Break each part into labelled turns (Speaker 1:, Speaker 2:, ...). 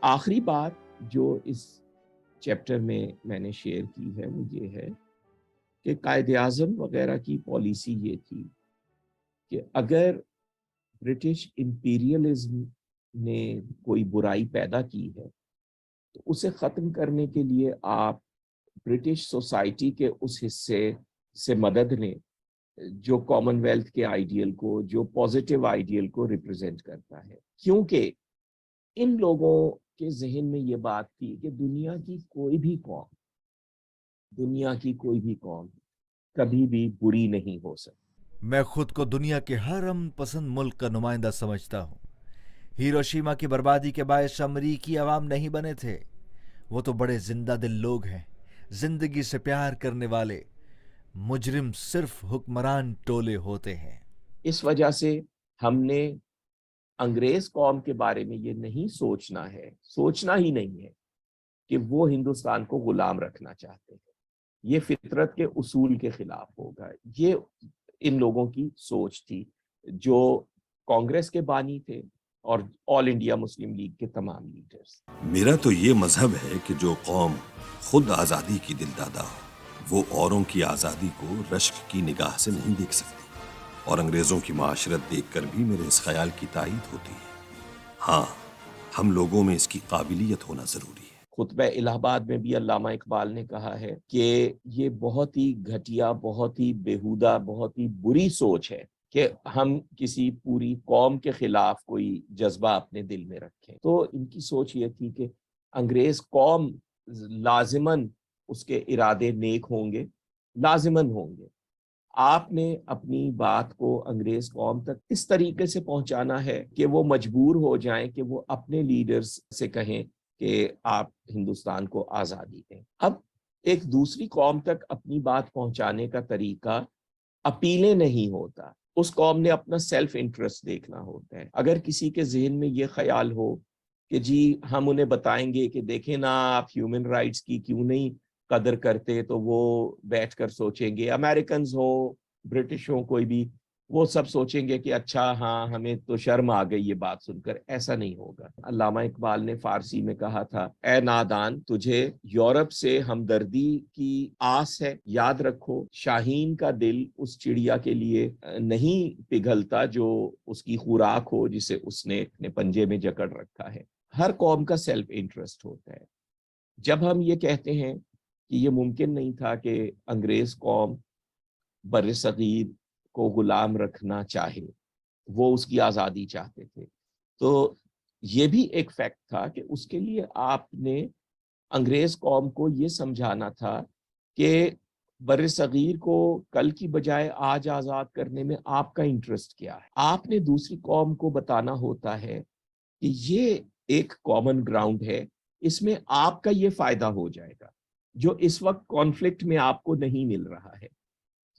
Speaker 1: آخری بات جو اس چیپٹر میں نے شیئر کی ہے وہ یہ ہے کہ قائد اعظم وغیرہ کی پالیسی یہ تھی کہ اگر برٹش امپیریلزم نے کوئی برائی پیدا کی ہے تو اسے ختم کرنے کے لیے آپ برٹش سوسائٹی کے اس حصے سے مدد لیں جو کامن ویلتھ کے آئیڈیل کو، جو پازیٹیو آئیڈیل کو ریپرزینٹ کرتا ہے، کیونکہ ان لوگوں کے ذہن میں یہ بات تھی کہ دنیا کی کوئی بھی قوم کبھی بھی بری نہیں ہو سکتی۔
Speaker 2: میں خود کو دنیا کے ہر امن پسند ملک کا نمائندہ سمجھتا ہوں۔ ہیروشیما کی بربادی کے باعث امریکی عوام نہیں بنے تھے، وہ تو بڑے زندہ دل لوگ ہیں، زندگی سے پیار کرنے والے۔ مجرم صرف حکمران ٹولے ہوتے ہیں۔
Speaker 1: اس وجہ سے ہم نے انگریز قوم کے بارے میں یہ نہیں سوچنا ہی نہیں ہے کہ وہ ہندوستان کو غلام رکھنا چاہتے ہیں، یہ فطرت کے اصول کے خلاف ہوگا۔ یہ ان لوگوں کی سوچ تھی جو کانگریس کے بانی تھے اور آل انڈیا مسلم لیگ کے تمام لیڈرز۔
Speaker 3: میرا تو یہ مذہب ہے کہ جو قوم خود آزادی کی دل دادا ہو وہ اوروں کی آزادی کو رشک کی نگاہ سے نہیں دیکھ سکتی، اور انگریزوں کی معاشرت دیکھ کر بھی میرے اس خیال کی تائید ہوتی ہے۔ ہاں، ہم لوگوں میں اس کی قابلیت ہونا ضروری ہے۔
Speaker 1: خطبہ الہ آباد میں بھی علامہ اقبال نے کہا ہے کہ یہ بہت ہی گھٹیا، بہت ہی بیہودہ، بہت ہی بری سوچ ہے کہ ہم کسی پوری قوم کے خلاف کوئی جذبہ اپنے دل میں رکھیں۔ تو ان کی سوچ یہ تھی کہ انگریز قوم لازماً اس کے ارادے نیک ہوں گے، لازماً ہوں گے۔ آپ نے اپنی بات کو انگریز قوم تک اس طریقے سے پہنچانا ہے کہ وہ مجبور ہو جائیں کہ وہ اپنے لیڈرز سے کہیں کہ آپ ہندوستان کو آزادی دیں۔ اب ایک دوسری قوم تک اپنی بات پہنچانے کا طریقہ اپیلیں نہیں ہوتا، اس قوم نے اپنا سیلف انٹرسٹ دیکھنا ہوتا ہے۔ اگر کسی کے ذہن میں یہ خیال ہو کہ جی ہم انہیں بتائیں گے کہ دیکھیں نا آپ ہیومن رائٹس کی کیوں نہیں قدر کرتے، تو وہ بیٹھ کر سوچیں گے، امریکنز ہو، برٹش ہو، کوئی بھی، وہ سب سوچیں گے کہ اچھا ہاں ہمیں تو شرم آ گئی یہ بات سن کر۔ ایسا نہیں ہوگا۔ علامہ اقبال نے فارسی میں کہا تھا، اے نادان تجھے یورپ سے ہمدردی کی آس ہے، یاد رکھو شاہین کا دل اس چڑیا کے لیے نہیں پگھلتا جو اس کی خوراک ہو جسے اس نے اپنے پنجے میں جکڑ رکھا ہے۔ ہر قوم کا سیلف انٹرسٹ ہوتا ہے۔ جب ہم یہ کہتے ہیں کہ یہ ممکن نہیں تھا کہ انگریز قوم بر صغیر کو غلام رکھنا چاہے، وہ اس کی آزادی چاہتے تھے، تو یہ بھی ایک فیکٹ تھا کہ اس کے لیے آپ نے انگریز قوم کو یہ سمجھانا تھا کہ بر صغیر کو کل کی بجائے آج آزاد کرنے میں آپ کا انٹرسٹ کیا ہے۔ آپ نے دوسری قوم کو بتانا ہوتا ہے کہ یہ ایک کامن گراؤنڈ ہے، اس میں آپ کا یہ فائدہ ہو جائے گا جو اس وقت کانفلکٹ میں آپ کو نہیں مل رہا ہے۔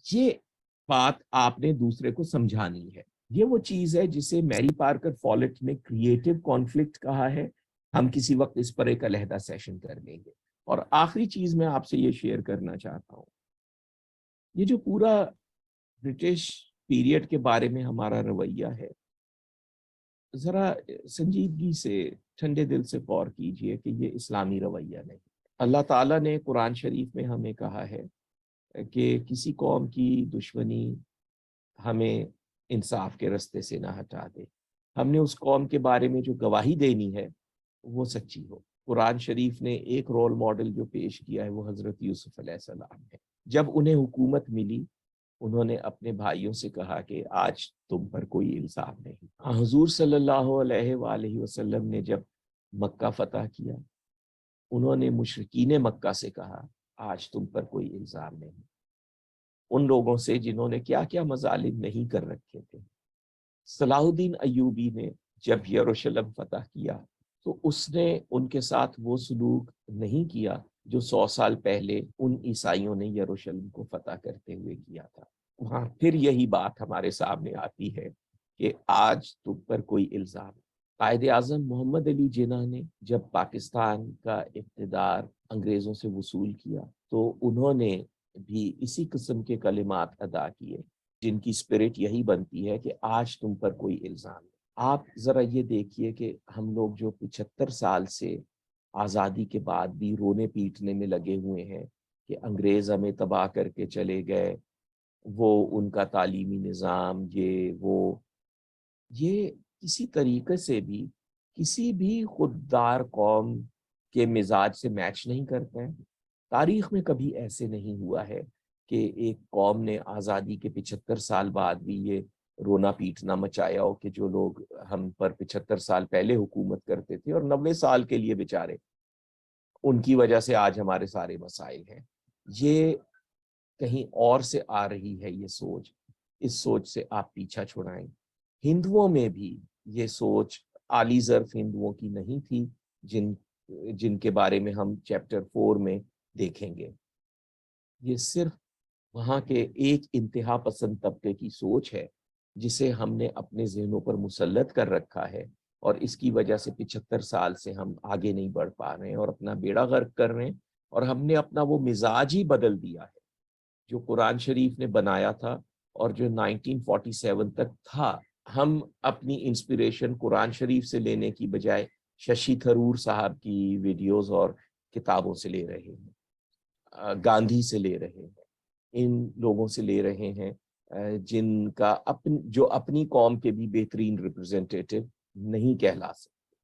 Speaker 1: یہ بات آپ نے دوسرے کو سمجھانی ہے۔ یہ وہ چیز ہے جسے میری پارکر فالٹ نے کریٹو کانفلکٹ کہا ہے۔ ہم کسی وقت اس پر ایک علیحدہ سیشن کر لیں گے۔ اور آخری چیز میں آپ سے یہ شیئر کرنا چاہتا ہوں، یہ جو پورا برٹش پیریڈ کے بارے میں ہمارا رویہ ہے، ذرا سنجیدگی سے، ٹھنڈے دل سے غور کیجئے کہ یہ اسلامی رویہ نہیں۔ اللہ تعالیٰ نے قرآن شریف میں ہمیں کہا ہے کہ کسی قوم کی دشمنی ہمیں انصاف کے رستے سے نہ ہٹا دے۔ ہم نے اس قوم کے بارے میں جو گواہی دینی ہے وہ سچی ہو۔ قرآن شریف نے ایک رول ماڈل جو پیش کیا ہے وہ حضرت یوسف علیہ السلام ہے۔ جب انہیں حکومت ملی، انہوں نے اپنے بھائیوں سے کہا کہ آج تم پر کوئی الزام نہیں۔ حضور صلی اللہ علیہ وآلہ وسلم نے جب مکہ فتح کیا، انہوں نے مشرکین مکہ سے کہا آج تم پر کوئی الزام نہیں۔ ان لوگوں سے جنہوں نے کیا کیا مظالم نہیں کر رکھے تھے۔ صلاح الدین ایوبی نے جب یروشلم فتح کیا تو اس نے ان کے ساتھ وہ سلوک نہیں کیا جو 100 سال پہلے ان عیسائیوں نے یروشلم کو فتح کرتے ہوئے کیا تھا۔ وہاں پھر یہی بات ہمارے سامنے آتی ہے کہ آج تم پر کوئی الزام۔ قائد اعظم محمد علی جناح نے جب پاکستان کا اقتدار انگریزوں سے وصول کیا تو انہوں نے بھی اسی قسم کے کلمات ادا کیے جن کی اسپرٹ یہی بنتی ہے کہ آج تم پر کوئی الزام نہیں۔ آپ ذرا یہ دیکھیے کہ ہم لوگ جو 75 سال سے آزادی کے بعد بھی رونے پیٹنے میں لگے ہوئے ہیں کہ انگریز ہمیں تباہ کر کے چلے گئے، وہ ان کا تعلیمی نظام، یہ کسی طریقے سے بھی کسی بھی خوددار قوم کے مزاج سے میچ نہیں کرتے ہیں۔ تاریخ میں کبھی ایسے نہیں ہوا ہے کہ ایک قوم نے آزادی کے 75 سال بعد بھی یہ رونا پیٹنا مچایا ہو کہ جو لوگ ہم پر 75 سال پہلے حکومت کرتے تھے اور 90 سال کے لیے بیچارے ان کی وجہ سے آج ہمارے سارے مسائل ہیں۔ یہ کہیں اور سے آ رہی ہے یہ سوچ، اس سوچ سے آپ پیچھا چھڑائیں۔ ہندوؤں میں بھی یہ سوچ عالی ظرف ہندوؤں کی نہیں تھی جن کے بارے میں ہم چیپٹر 4 میں دیکھیں گے۔ یہ صرف وہاں کے ایک انتہا پسند طبقے کی سوچ ہے جسے ہم نے اپنے ذہنوں پر مسلط کر رکھا ہے، اور اس کی وجہ سے 75 سال سے ہم آگے نہیں بڑھ پا رہے ہیں اور اپنا بیڑا غرق کر رہے ہیں، اور ہم نے اپنا وہ مزاج ہی بدل دیا ہے جو قرآن شریف نے بنایا تھا اور جو 1947 تک تھا۔ ہم اپنی انسپریشن قرآن شریف سے لینے کی بجائے ششی تھرور صاحب کی ویڈیوز اور کتابوں سے لے رہے ہیں، گاندھی سے لے رہے ہیں، ان لوگوں سے لے رہے ہیں جن کا جو اپنی قوم کے بھی بہترین ریپرزینٹیٹو نہیں کہلا سکتے۔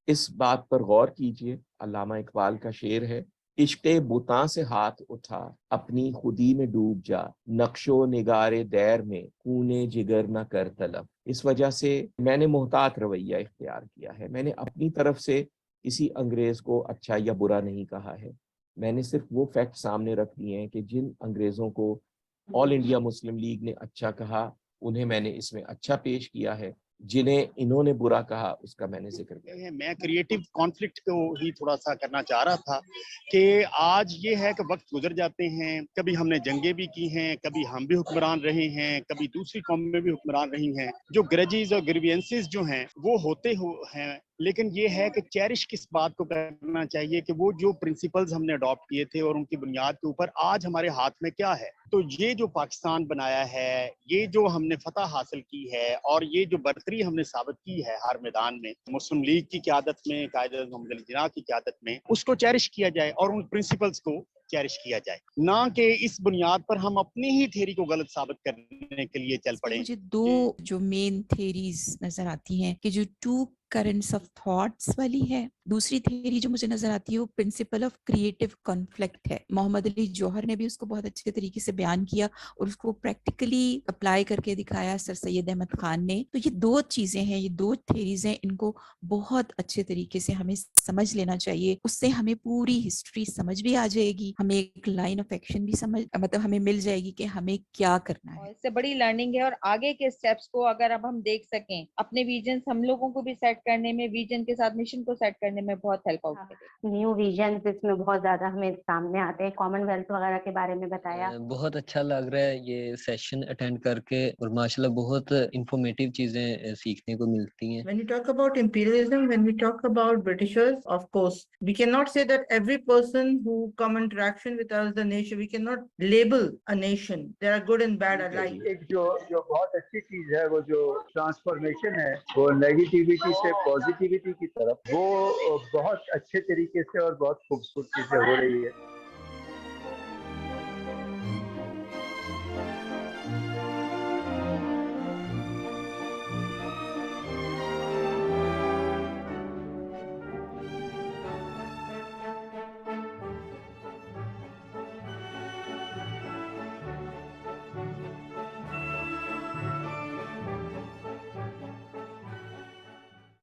Speaker 1: اس بات پر غور کیجئے، علامہ اقبال کا شعر ہے، عشق بتاں سے ہاتھ اٹھا اپنی خودی میں ڈوب جا، نقش و نگار دیر میں خونے جگر نہ کر طلب۔ اس وجہ سے میں نے محتاط رویہ اختیار کیا ہے، میں نے اپنی طرف سے کسی انگریز کو اچھا یا برا نہیں کہا ہے، میں نے صرف وہ فیکٹ سامنے رکھ دیے ہیں کہ جن انگریزوں کو آل انڈیا مسلم لیگ نے اچھا کہا انہیں میں نے اس میں اچھا پیش کیا ہے، جنہیں انہوں نے برا کہا اس کا میں نے ذکر کیا۔
Speaker 4: میں کریٹو کانفلکٹ کو ہی تھوڑا سا کرنا چاہ رہا تھا کہ آج یہ ہے کہ وقت گزر جاتے ہیں، کبھی ہم نے جنگیں بھی کی ہیں، کبھی ہم بھی حکمران رہے ہیں، کبھی دوسری قومیں بھی حکمران رہی ہیں، جو گرجز اور گریوینسز جو ہیں وہ ہوتے ہیں، لیکن یہ ہے کہ چیرش کس بات کو کرنا چاہیے کہ وہ جو پرنسپلز ہم نے اڈاپٹ کیے تھے اور ان کی بنیاد کے اوپر آج ہمارے ہاتھ میں کیا ہے۔ تو یہ جو پاکستان بنایا ہے، یہ جو ہم نے فتح حاصل کی ہے اور یہ جو برتری ہم نے ثابت کی ہے ہر میدان میں، مسلم لیگ کی قیادت میں، قائد اعظم محمد علی جناح کی قیادت میں، اس کو چیرش کیا جائے اور ان پرنسپلز کو چیرش کیا جائے، نہ کہ اس بنیاد پر ہم اپنی ہی تھیری کو غلط ثابت کرنے کے لیے چل پڑیں۔
Speaker 5: مجھے دو جو مین تھیریز نظر آتی ہیں کہ جو ٹو کرنٹس آف تھاٹس والی ہے، دوسری تھیری جو مجھے نظر آتی ہے وہ پرنسپل آف کریٹو کانفلکٹ ہے۔ محمد علی جوہر نے بھی اس کو بہت اچھے طریقے سے بیان کیا اور اس کو پریکٹیکلی اپلائی کر کے دکھایا سر سید احمد خان نے۔ تو یہ دو چیزیں ہیں، یہ دو تھیریز ہیں، ان کو بہت اچھے طریقے سے ہمیں سمجھ لینا چاہیے، اس سے ہمیں پوری ہسٹری سمجھ بھی آ جائے گی، ہمیں ایک لائن آف ایکشن بھی مطلب ہمیں مل جائے گی کہ ہمیں کیا کرنا ہے۔
Speaker 6: اس سے بڑی لرننگ ہے، اور آگے کے سٹیپس کو اگر اب ہم دیکھ سکیں، اپنے ویژنز ہم لوگوں کو بھی سیٹ کرنے میں، ویژن کے ساتھ مشن کو سیٹ کرنے میں بہت ہیلپ آؤٹ کرے گا۔
Speaker 7: نیو ویژنز اس میں بہت زیادہ ہمیں سامنے آتے ہیں، کامن ویلتھ وغیرہ کے بارے میں بتایا۔
Speaker 8: بہت اچھا لگ رہا ہے یہ سیشن اٹینڈ کر کے، اور ماشاءاللہ بہت انفارمیٹیو چیزیں سیکھنے کو ملتی ہیں۔
Speaker 9: When we talk about imperialism, when we talk about Britishers, of course, we cannot say that every person who come into interaction with us, the nation, we cannot label a nation. There are good and bad alike.
Speaker 10: ایک جو بہت اچھی چیز ہے وہ جو transformation ہے، وہ نیگیٹیوٹی سے پازیٹیوٹی کی طرف، وہ بہت اچھے طریقے سے اور بہت خوبصورتی سے ہو رہی ہے۔